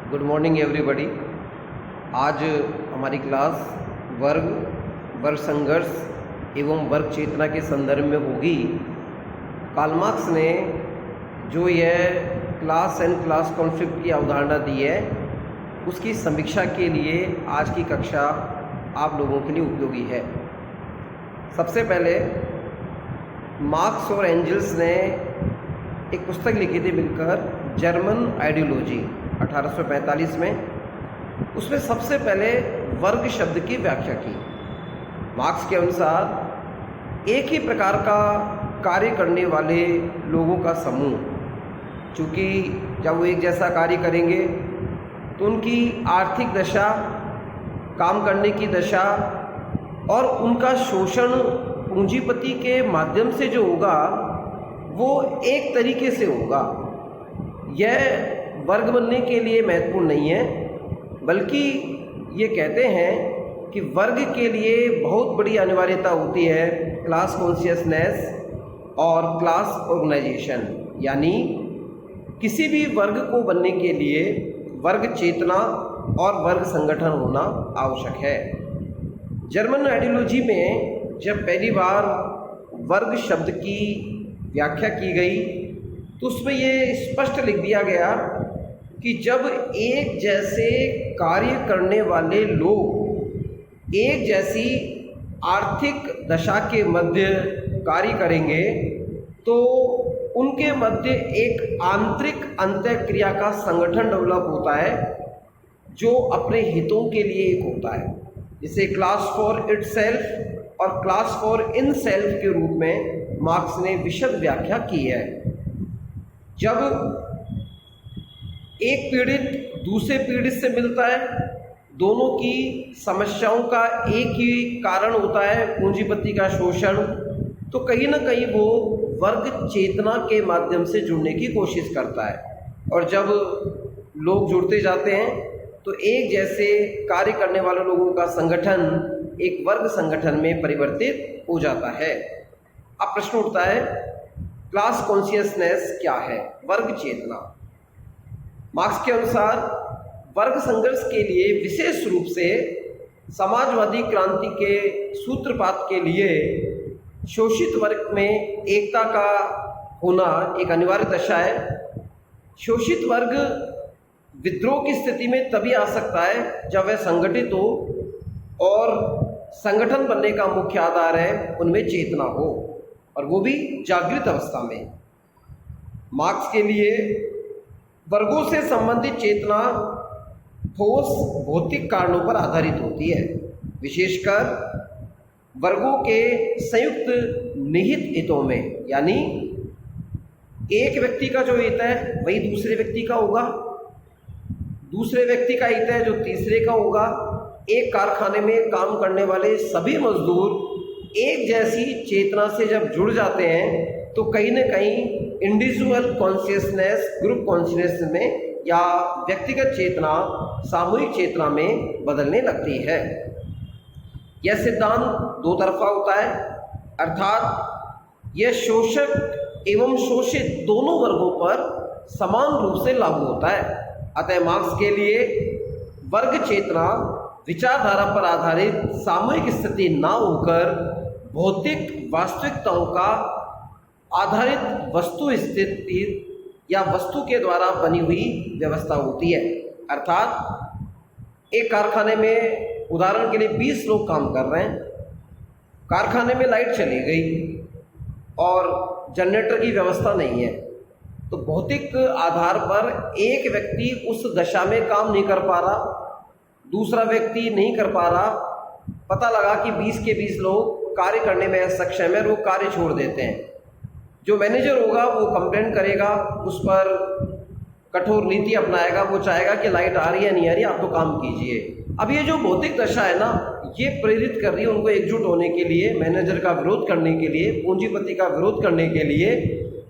Good morning everybody. आज हमारी class वर्ग संघर्ष एवं वर्ग चेतना के संदर्भ में होगी। कार्ल मार्क्स ने जो यह क्लास एंड क्लास कॉन्फ्लिक्ट की अवधारणा दी है, उसकी समीक्षा के लिए आज की कक्षा आप लोगों के लिए उपयोगी है। सबसे पहले मार्क्स और एंजल्स ने एक पुस्तक लिखी थी मिलकर, जर्मन आइडियोलॉजी 1845 में। उसमें सबसे पहले वर्ग शब्द की व्याख्या की। मार्क्स के अनुसार एक ही प्रकार का कार्य करने वाले लोगों का समूह, चूँकि जब वो एक जैसा कार्य करेंगे तो उनकी आर्थिक दशा, काम करने की दशा और उनका शोषण पूंजीपति के माध्यम से जो होगा वो एक तरीके से होगा। यह वर्ग बनने के लिए महत्वपूर्ण नहीं है, बल्कि ये कहते हैं कि वर्ग के लिए बहुत बड़ी अनिवार्यता होती है क्लास कॉन्शियसनेस और क्लास ऑर्गेनाइजेशन। यानी किसी भी वर्ग को बनने के लिए वर्ग चेतना और वर्ग संगठन होना आवश्यक है। जर्मन आइडियोलॉजी में जब पहली बार वर्ग शब्द की व्याख्या की गई तो उसमें ये स्पष्ट लिख दिया गया कि जब एक जैसे कार्य करने वाले लोग एक जैसी आर्थिक दशा के मध्य कार्य करेंगे तो उनके मध्य एक आंतरिक अंतःक्रिया का संगठन डेवलप होता है जो अपने हितों के लिए एक होता है, जिसे क्लास फॉर इटसेल्फ और क्लास फॉर इन सेल्फ के रूप में मार्क्स ने विशद व्याख्या की है। जब एक पीड़ित दूसरे पीड़ित से मिलता है, दोनों की समस्याओं का एक ही कारण होता है पूंजीपति का शोषण, तो कहीं ना कहीं वो वर्ग चेतना के माध्यम से जुड़ने की कोशिश करता है। और जब लोग जुड़ते जाते हैं तो एक जैसे कार्य करने वाले लोगों का संगठन एक वर्ग संगठन में परिवर्तित हो जाता है। अब प्रश्न उठता है, क्लास कॉन्शियसनेस क्या है, वर्ग चेतना? मार्क्स के अनुसार वर्ग संघर्ष के लिए विशेष रूप से समाजवादी क्रांति के सूत्रपात के लिए शोषित वर्ग में एकता का होना एक अनिवार्य दशा है। शोषित वर्ग विद्रोह की स्थिति में तभी आ सकता है जब वह संगठित हो और संगठन बनने का मुख्य आधार है उनमें चेतना हो, और वो भी जागृत अवस्था में। मार्क्स के लिए वर्गों से संबंधित चेतना ठोस भौतिक कारणों पर आधारित होती है, विशेषकर वर्गों के संयुक्त निहित हितों में। यानी एक व्यक्ति का जो हित है वही दूसरे व्यक्ति का होगा, दूसरे व्यक्ति का हित है जो तीसरे का होगा। एक कारखाने में काम करने वाले सभी मजदूर एक जैसी चेतना से जब जुड़ जाते हैं तो कहीं ना कहीं इंडिविजुअल कॉन्शियसनेस ग्रुप कॉन्शियसनेस में या व्यक्तिगत चेतना सामूहिक चेतना में बदलने लगती है। यह सिद्धांत दो तरफा होता है, अर्थात यह शोषक एवं शोषित दोनों वर्गों पर समान रूप से लागू होता है। अतः मार्क्स के लिए वर्ग चेतना विचारधारा पर आधारित सामूहिक स्थिति न होकर भौतिक वास्तविकताओं का आधारित वस्तु स्थिति या वस्तु के द्वारा बनी हुई व्यवस्था होती है। अर्थात एक कारखाने में उदाहरण के लिए 20 लोग काम कर रहे हैं, कारखाने में लाइट चली गई और जनरेटर की व्यवस्था नहीं है, तो भौतिक आधार पर एक व्यक्ति उस दशा में काम नहीं कर पा रहा, दूसरा व्यक्ति नहीं कर पा रहा। पता लगा कि 20 के 20 लोग कार्य करने में असक्षम है, वो कार्य छोड़ देते हैं। जो मैनेजर होगा वो कंप्लेंट करेगा, उस पर कठोर नीति अपनाएगा, वो चाहेगा कि लाइट आ रही है नहीं आ रही, आप तो काम कीजिए। अब ये जो भौतिक दशा है ना, ये प्रेरित कर रही है उनको एकजुट होने के लिए, मैनेजर का विरोध करने के लिए, पूंजीपति का विरोध करने के लिए।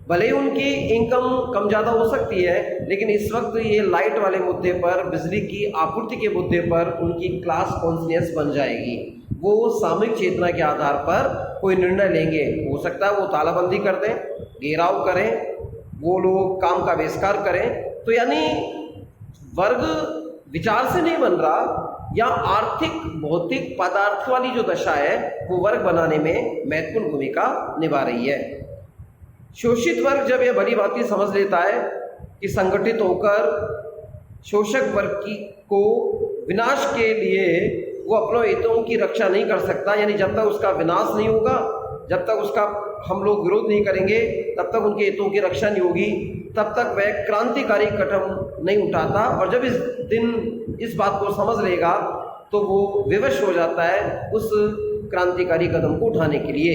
भले ही उनकी इनकम कम ज़्यादा हो सकती है, लेकिन इस वक्त ये लाइट वाले मुद्दे पर, बिजली की आपूर्ति के मुद्दे पर उनकी क्लास कॉन्शियस बन जाएगी। वो सामूहिक चेतना के आधार पर कोई निर्णय लेंगे। हो सकता है वो तालाबंदी कर दें, घेराव करें, वो लोग काम का बहिष्कार करें। तो यानी वर्ग विचार से नहीं बन रहा या आर्थिक भौतिक पदार्थ वाली जो दशा है वो वर्ग बनाने में महत्वपूर्ण भूमिका निभा रही है। शोषित वर्ग जब यह भली भांति समझ लेता है कि संगठित होकर शोषक वर्ग को विनाश के लिए वो अपने हितों की रक्षा नहीं कर सकता, यानी जब तक उसका विनाश नहीं होगा, जब तक उसका हम लोग विरोध नहीं करेंगे, तब तक उनके हितों की रक्षा नहीं होगी, तब तक वह क्रांतिकारी कदम नहीं उठाता। और जब इस बात को समझ लेगा तो वो विवश हो जाता है उस क्रांतिकारी कदम को उठाने के लिए।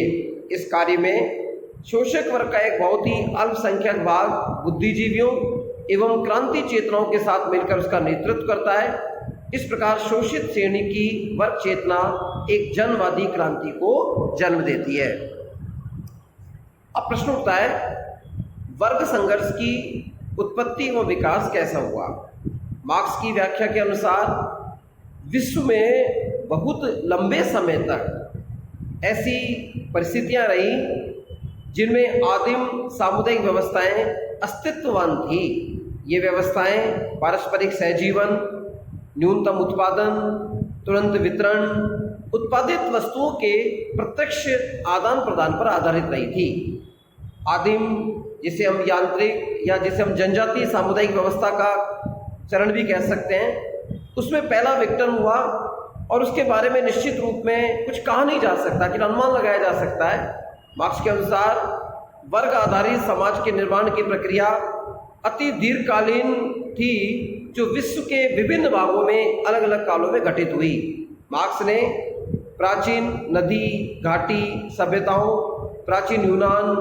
इस कार्य में शोषक वर्ग का एक बहुत ही अल्पसंख्यक भाग बुद्धिजीवियों एवं क्रांति चेतनाओं के साथ मिलकर उसका नेतृत्व करता है। इस प्रकार शोषित श्रेणी की वर्ग चेतना एक जनवादी क्रांति को जन्म देती है। अब प्रश्न उठता है, वर्ग संघर्ष की उत्पत्ति एवं विकास कैसा हुआ? मार्क्स की व्याख्या के अनुसार विश्व में बहुत लंबे समय तक ऐसी परिस्थितियां रही जिनमें आदिम सामुदायिक व्यवस्थाएं अस्तित्ववान थी। ये व्यवस्थाएं पारस्परिक सहजीवन, न्यूनतम उत्पादन, तुरंत वितरण, उत्पादित वस्तुओं के प्रत्यक्ष आदान प्रदान पर आधारित रही थी। आदिम, जिसे हम यांत्रिक या जिसे हम जनजातीय सामुदायिक व्यवस्था का चरण भी कह सकते हैं, उसमें पहला विघटन हुआ और उसके बारे में निश्चित रूप में कुछ कहा नहीं जा सकता, लेकिन अनुमान लगाया जा सकता है। मार्क्स के अनुसार वर्ग आधारित समाज के निर्माण की प्रक्रिया अति दीर्घकालीन थी, जो विश्व के विभिन्न भागों में अलग अलग कालों में घटित हुई। मार्क्स ने प्राचीन नदी घाटी सभ्यताओं, प्राचीन यूनान,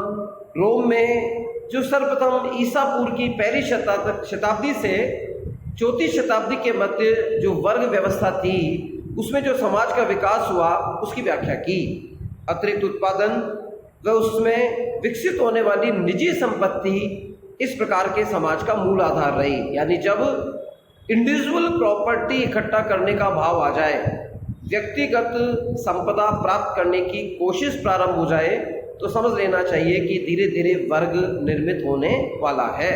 रोम में जो सर्वप्रथम ईसा पूर्व की पहली शताब्दी से चौथी शताब्दी के मध्य जो वर्ग व्यवस्था थी, उसमें जो समाज का विकास हुआ उसकी व्याख्या की। अतिरिक्त उत्पादन व उसमें विकसित होने वाली निजी संपत्ति इस प्रकार के समाज का मूल आधार रही। यानी जब इंडिविजुअल प्रॉपर्टी इकट्ठा करने का भाव आ जाए, व्यक्तिगत संपदा प्राप्त करने की कोशिश प्रारंभ हो जाए, तो समझ लेना चाहिए कि धीरे धीरे वर्ग निर्मित होने वाला है।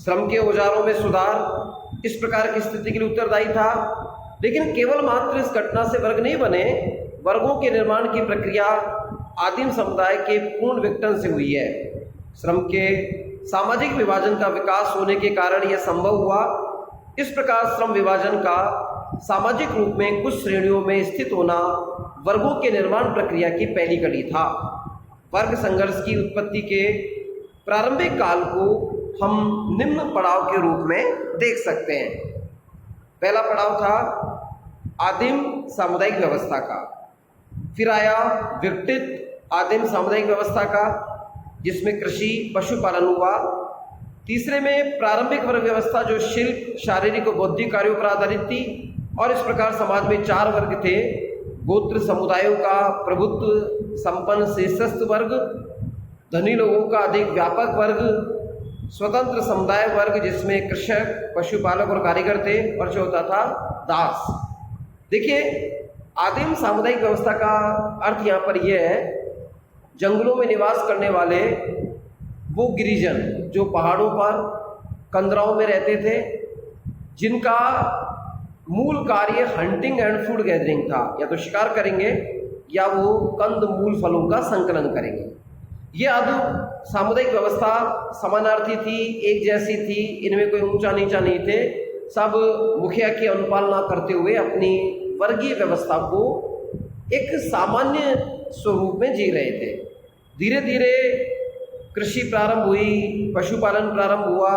श्रम के औजारों में सुधार इस प्रकार की स्थिति के लिए उत्तरदायी था, लेकिन केवल मात्र इस घटना से वर्ग नहीं बने। वर्गों के निर्माण की प्रक्रिया आदिम समुदाय के पूर्ण विघटन से हुई है। श्रम के सामाजिक विभाजन का विकास होने के कारण यह संभव हुआ। इस प्रकार श्रम विभाजन का सामाजिक रूप में कुछ श्रेणियों में स्थित होना वर्गों के निर्माण प्रक्रिया की पहली कड़ी था। वर्ग संघर्ष की उत्पत्ति के प्रारंभिक काल को हम निम्न पड़ाव के रूप में देख सकते हैं। पहला पड़ाव था आदिम सामुदायिक व्यवस्था का, फिर आया विघटित आदिम सामुदायिक व्यवस्था का, जिसमें कृषि पशुपालन हुआ। तीसरे में प्रारंभिक वर्ग व्यवस्था जो शिल्प, शारीरिक और बौद्धिक कार्यों पर आधारित थी। और इस प्रकार समाज में 4 वर्ग थे: गोत्र समुदायों का प्रभुत्व संपन्न शीर्षस्थ वर्ग, धनी लोगों का अधिक व्यापक वर्ग, स्वतंत्र समुदाय वर्ग जिसमें कृषक, पशुपालक और कारीगर थे, और चौथा था दास। देखिए, आदिम सामुदायिक व्यवस्था का अर्थ यहाँ पर यह है, जंगलों में निवास करने वाले वो गिरिजन जो पहाड़ों पर कंदराओं में रहते थे, जिनका मूल कार्य हंटिंग एंड फूड गैदरिंग था। या तो शिकार करेंगे या वो कंद मूल फलों का संकलन करेंगे। ये आदिम सामुदायिक व्यवस्था समानार्थी थी, एक जैसी थी, इनमें कोई ऊंचा नीचा नहीं थे। सब मुखिया की अनुपालना करते हुए अपनी वर्गीय व्यवस्था को एक सामान्य स्वरूप में जी रहे थे। धीरे धीरे कृषि प्रारंभ हुई, पशुपालन प्रारंभ हुआ,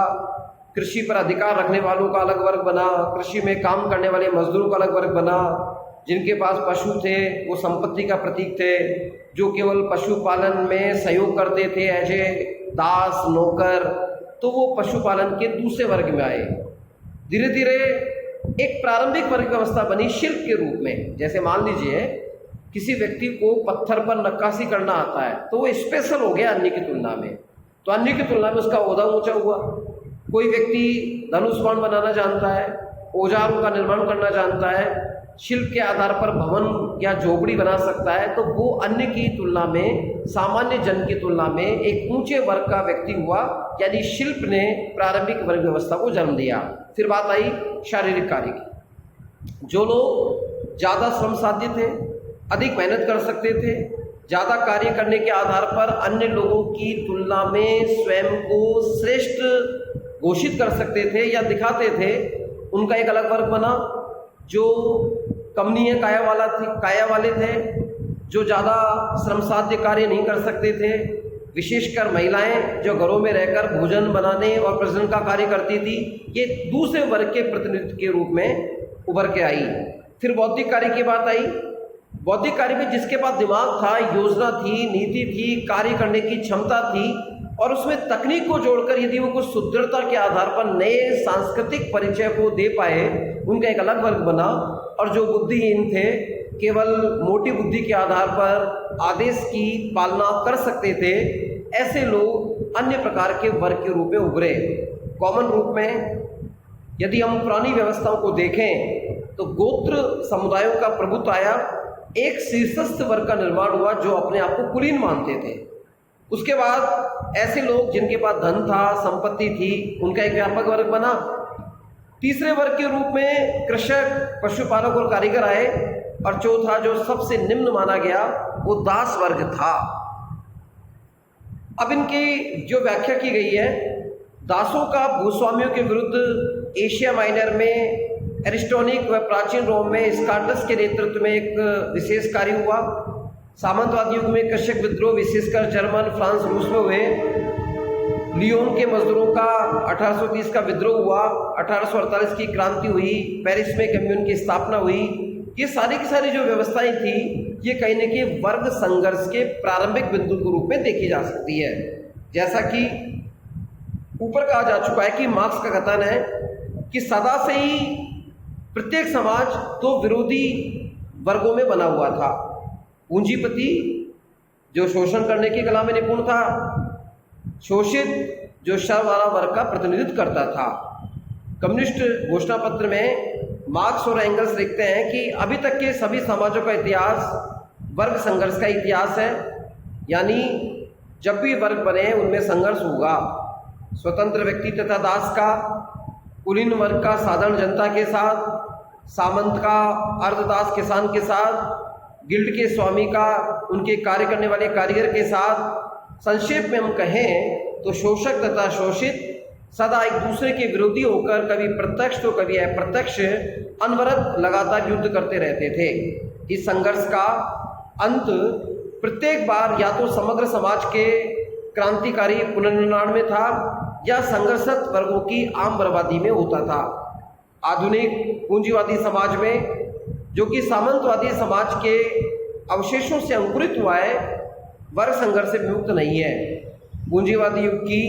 कृषि पर अधिकार रखने वालों का अलग वर्ग बना, कृषि में काम करने वाले मजदूरों का अलग वर्ग बना। जिनके पास पशु थे वो संपत्ति का प्रतीक थे, जो केवल पशुपालन में सहयोग करते थे एज ए दास, नौकर, तो वो पशुपालन के दूसरे वर्ग में आए। धीरे धीरे एक प्रारंभिक वर्ग व्यवस्था बनी शिल्प के रूप में। जैसे मान लीजिए किसी व्यक्ति को पत्थर पर नक्काशी करना आता है, तो वो स्पेशल हो गया अन्य की तुलना में, तो अन्य की तुलना में उसका ओहदा ऊंचा हुआ। कोई व्यक्ति धनुष बाण बनाना जानता है, औजारों का निर्माण करना जानता है, शिल्प के आधार पर भवन या झोपड़ी बना सकता है, तो वो अन्य की तुलना में, सामान्य जन की तुलना में एक ऊंचे वर्ग का व्यक्ति हुआ, यानी शिल्प ने प्रारंभिक वर्ग व्यवस्था को जन्म दिया। फिर बात आई शारीरिक कार्य की। जो लोग ज़्यादा श्रम साध्य थे, अधिक मेहनत कर सकते थे, ज़्यादा कार्य करने के आधार पर अन्य लोगों की तुलना में स्वयं को श्रेष्ठ घोषित कर सकते थे या दिखाते थे, उनका एक अलग वर्ग बना। जो कमनीय काया वाले थे, जो ज़्यादा श्रम साध्य कार्य नहीं कर सकते थे, विशेषकर महिलाएं जो घरों में रहकर भोजन बनाने और प्रजनन का कार्य करती थी, ये दूसरे वर्ग के प्रतिनिधित्व के रूप में उभर के आई। फिर बौद्धिक कार्य की बात आई। बौद्धिक कार्य में जिसके पास दिमाग था, योजना थी, नीति थी, कार्य करने की क्षमता थी और उसमें तकनीक को जोड़कर यदि वो कुछ सुदृढ़ता के आधार पर नए सांस्कृतिक परिचय को दे पाए, उनका एक अलग वर्ग बना। और जो बुद्धिहीन थे, केवल मोटी बुद्धि के आधार पर आदेश की पालना कर सकते थे, ऐसे लोग अन्य प्रकार के वर्ग के रूप में उभरे। कॉमन रूप में यदि हम पुरानी व्यवस्थाओं को देखें तो गोत्र समुदायों का प्रभुत्व आया, एक शीर्षस्थ वर्ग का निर्माण हुआ जो अपने आप को कुलीन मानते थे। उसके बाद ऐसे लोग जिनके पास धन था, संपत्ति थी, उनका एक व्यापक वर्ग बना। तीसरे वर्ग के रूप में कृषक, पशुपालक और कारीगर आए और चौथा जो सबसे निम्न माना गया वो दास वर्ग था। अब इनकी जो व्याख्या की गई है, दासों का भूस्वामियों के विरुद्ध एशिया माइनर में एरिस्टोनिक व प्राचीन रोम में स्कार्टस के नेतृत्व में एक विशेष कार्य हुआ। सामंतवादी युग में कृषक विद्रोह विशेषकर जर्मन, फ्रांस, रूस में हुए। लियोन के मजदूरों का 1830 का विद्रोह हुआ, 1848 की क्रांति हुई, पेरिस में कम्यून की स्थापना हुई। ये सारी की सारी जो व्यवस्थाएं थी, ये कहीं न कहीं वर्ग संघर्ष के प्रारंभिक बिंदु के रूप में देखी जा सकती है। जैसा कि ऊपर कहा जा चुका है कि मार्क्स का कथन है कि सदा से ही प्रत्येक समाज दो विरोधी वर्गों में बना हुआ था। पूंजीपति जो शोषण करने की कला में निपुण था, शोषित जो श्रम वाला वर्ग का प्रतिनिधित्व करता था। कम्युनिस्ट घोषणा पत्र में मार्क्स और एंगल्स लिखते हैं कि अभी तक के सभी समाजों का इतिहास वर्ग संघर्ष का इतिहास है, यानी जब भी वर्ग बने उनमें संघर्ष होगा। स्वतंत्र व्यक्ति तथा दास का, कुलीन वर्ग का साधारण जनता के साथ, सामंत का अर्धदास किसान के साथ, गिल्ड के स्वामी का उनके कार्य करने वाले कारीगर के साथ। संक्षेप में हम कहें तो शोषक तथा शोषित सदा एक दूसरे के विरोधी होकर कभी प्रत्यक्ष तो कभी अप्रत्यक्ष अनवरत लगातार युद्ध करते रहते थे। इस संघर्ष का अंत प्रत्येक बार या तो समग्र समाज के क्रांतिकारी पुनर्निर्माण में था या संघर्षरत वर्गों की आम बर्बादी में होता था। आधुनिक पूंजीवादी समाज में, जो कि सामंतवादी समाज के अवशेषों से अंकुरित हुआ है, वर्ग संघर्ष से विमुक्त नहीं है। पूंजीवादी युग की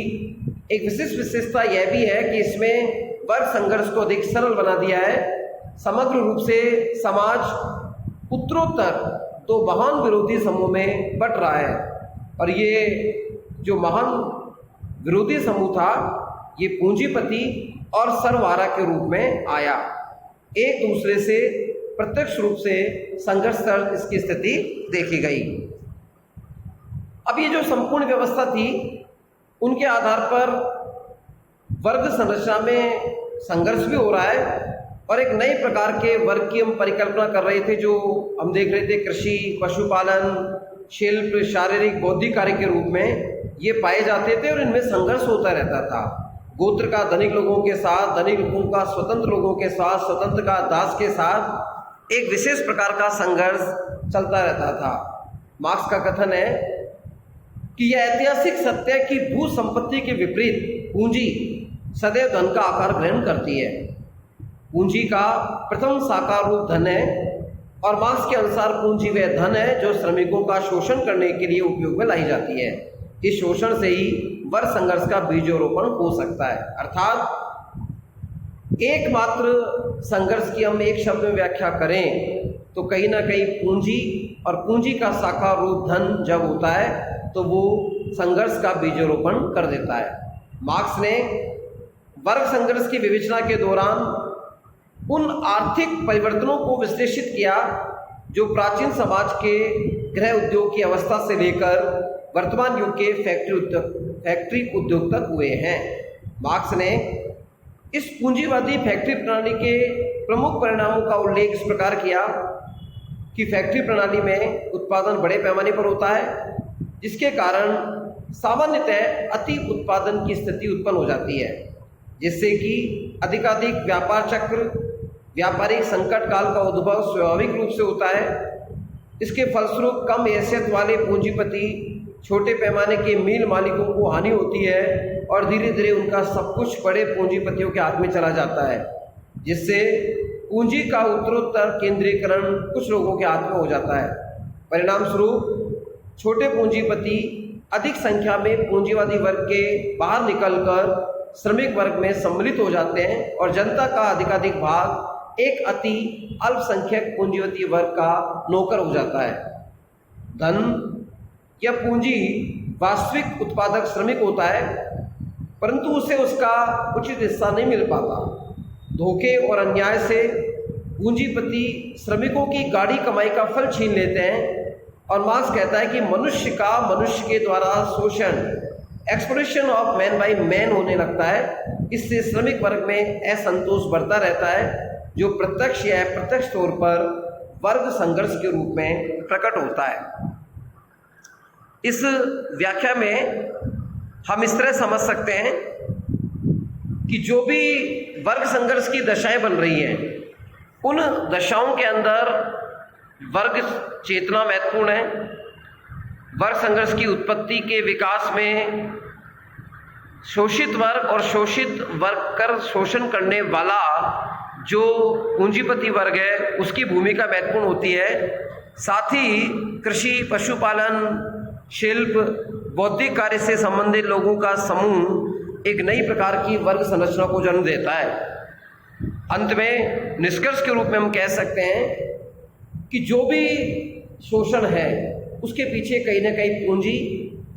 एक विशिष्ट विशेषता यह भी है कि इसमें वर्ग संघर्ष को अधिक सरल बना दिया है। समग्र रूप से समाज उत्तरोत्तर दो महान विरोधी समूह में बंट रहा है और ये जो महान विरोधी समूह था, ये पूंजीपति और सर्वहारा के रूप में आया। एक दूसरे से प्रत्यक्ष रूप से संघर्ष कर इसकी स्थिति देखी गई। अब ये जो संपूर्ण व्यवस्था थी, उनके आधार पर वर्ग संरचना में संघर्ष भी हो रहा है और एक नए प्रकार के वर्ग की हम परिकल्पना कर रहे थे, जो हम देख रहे थे कृषि, पशुपालन, शिल्प, शारीरिक, बौद्धिक कार्य के रूप में ये पाए जाते थे और इनमें संघर्ष होता रहता था। गोत्र का धनिक लोगों के साथ, धनिक लोगों का स्वतंत्र लोगों के साथ, स्वतंत्र का दास के साथ एक विशेष प्रकार का संघर्ष चलता रहता था। मार्क्स का कथन है कि यह ऐतिहासिक सत्य है कि भू संपत्ति के विपरीत पूंजी सदैव धन का आकार ग्रहण करती है। पूंजी का प्रथम साकार रूप धन है और मार्क्स के अनुसार पूंजी वह धन है जो श्रमिकों का शोषण करने के लिए उपयोग में लाई जाती है। इस शोषण से ही वर्ग संघर्ष का बीजारोपण हो सकता है। अर्थात एकमात्र संघर्ष की हम एक शब्द में व्याख्या करें तो कहीं ना कहीं पूंजी, और पूंजी का साकार रूप धन जब होता है तो वो संघर्ष का बीजारोपण कर देता है। मार्क्स ने वर्ग संघर्ष की विवेचना के दौरान उन आर्थिक परिवर्तनों को विश्लेषित किया जो प्राचीन समाज के गृह उद्योग की अवस्था से लेकर वर्तमान युग के फैक्ट्री उद्योग तक हुए हैं। मार्क्स ने इस पूंजीवादी फैक्ट्री प्रणाली के प्रमुख परिणामों का उल्लेख इस प्रकार किया कि फैक्ट्री प्रणाली में उत्पादन बड़े पैमाने पर होता है, जिसके कारण सामान्यतः अति उत्पादन की स्थिति उत्पन्न हो जाती है, जिससे कि अधिकाधिक व्यापार चक्र, व्यापारिक संकट काल का उद्भव स्वाभाविक रूप से होता है। इसके फलस्वरूप कम हैसियत वाले पूंजीपति, छोटे पैमाने के मिल मालिकों को हानि होती है और धीरे धीरे उनका सब कुछ बड़े पूंजीपतियों के हाथ में चला जाता है, जिससे पूंजी का उत्तरोत्तर केंद्रीकरण कुछ लोगों के हाथ में हो जाता है। परिणाम स्वरूप छोटे पूंजीपति अधिक संख्या में पूंजीवादी वर्ग के बाहर निकलकर श्रमिक वर्ग में सम्मिलित हो जाते हैं और जनता का अधिकाधिक भाग एक अति अल्पसंख्यक पूंजीवादी वर्ग का नौकर हो जाता है। धन या पूंजी वास्तविक उत्पादक श्रमिक होता है, परंतु उसे उसका उचित हिस्सा नहीं मिल पाता। धोखे और अन्याय से पूंजीपति श्रमिकों की गाढ़ी कमाई का फल छीन लेते हैं और मार्क्स कहता है कि मनुष्य का मनुष्य के द्वारा शोषण, exploitation of man by man होने लगता है। इससे श्रमिक वर्ग में असंतोष बढ़ता रहता है, जो प्रत्यक्ष या अप्रत्यक्ष तौर पर वर्ग संघर्ष के रूप में प्रकट होता है। इस व्याख्या में हम इस तरह समझ सकते हैं कि जो भी वर्ग संघर्ष की दशाएं बन रही हैं, उन दशाओं के अंदर वर्ग चेतना महत्वपूर्ण है। वर्ग संघर्ष की उत्पत्ति के विकास में शोषित वर्ग और शोषित वर्ग कर शोषण करने वाला जो पूंजीपति वर्ग है, उसकी भूमिका महत्वपूर्ण होती है। साथ ही कृषि, पशुपालन, शिल्प, बौद्धिक कार्य से संबंधित लोगों का समूह एक नई प्रकार की वर्ग संरचना को जन्म देता है। अंत में निष्कर्ष के रूप में हम कह सकते हैं कि जो भी शोषण है, उसके पीछे कहीं ना कहीं पूंजी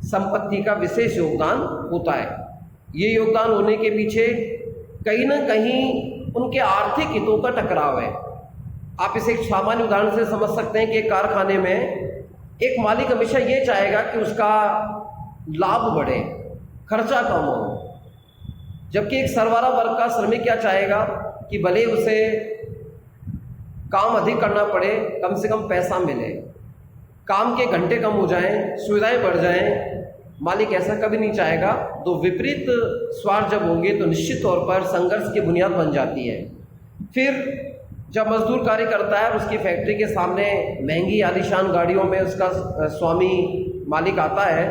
संपत्ति का विशेष योगदान होता है। ये योगदान होने के पीछे कहीं ना कहीं उनके आर्थिक हितों का टकराव है। आप इसे एक सामान्य उदाहरण से समझ सकते हैं कि एक कारखाने में एक मालिक हमेशा ये चाहेगा कि उसका लाभ बढ़े, खर्चा कम हो, जबकि एक सरवारा वर्ग का श्रमिक क्या चाहेगा कि भले उसे काम अधिक करना पड़े, कम से कम पैसा मिले, काम के घंटे कम हो जाएं, सुविधाएं बढ़ जाएं। मालिक ऐसा कभी नहीं चाहेगा। तो विपरीत स्वार्थ जब होंगे तो निश्चित तौर पर संघर्ष की बुनियाद बन जाती है। फिर जब मजदूर कार्य करता है, उसकी फैक्ट्री के सामने महंगी आलीशान गाड़ियों में उसका स्वामी मालिक आता है,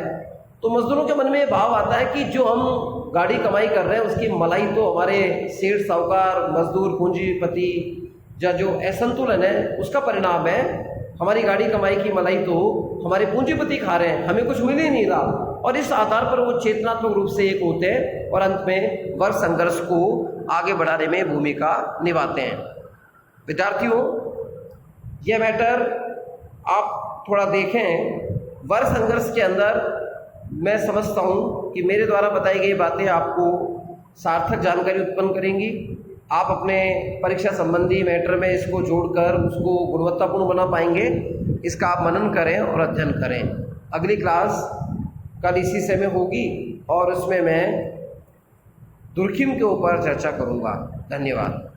तो मजदूरों के मन में भाव आता है कि जो हम गाड़ी कमाई कर रहे हैं, उसकी मलाई तो हमारे सेठ, साहूकार, मजदूर, पूंजीपति या जो असंतुलन है उसका परिणाम है। हमारी गाड़ी कमाई की मलाई तो हमारे पूंजीपति खा रहे हैं, हमें कुछ मिल ही नहीं रहा। और इस आधार पर वो चेतनात्मक रूप से एक होते हैं और अंत में वर्ग संघर्ष को आगे बढ़ाने में भूमिका निभाते हैं। विद्यार्थियों, यह मैटर आप थोड़ा देखें। वर्ग संघर्ष के अंदर मैं समझता हूँ कि मेरे द्वारा बताई गई बातें आपको सार्थक जानकारी उत्पन्न करेंगी। आप अपने परीक्षा संबंधी मैटर में इसको जोड़कर उसको गुणवत्तापूर्ण बना पाएंगे। इसका आप मनन करें और अध्ययन करें। अगली क्लास कल इसी समय होगी और उसमें मैं दुर्खिम के ऊपर चर्चा करूँगा। धन्यवाद।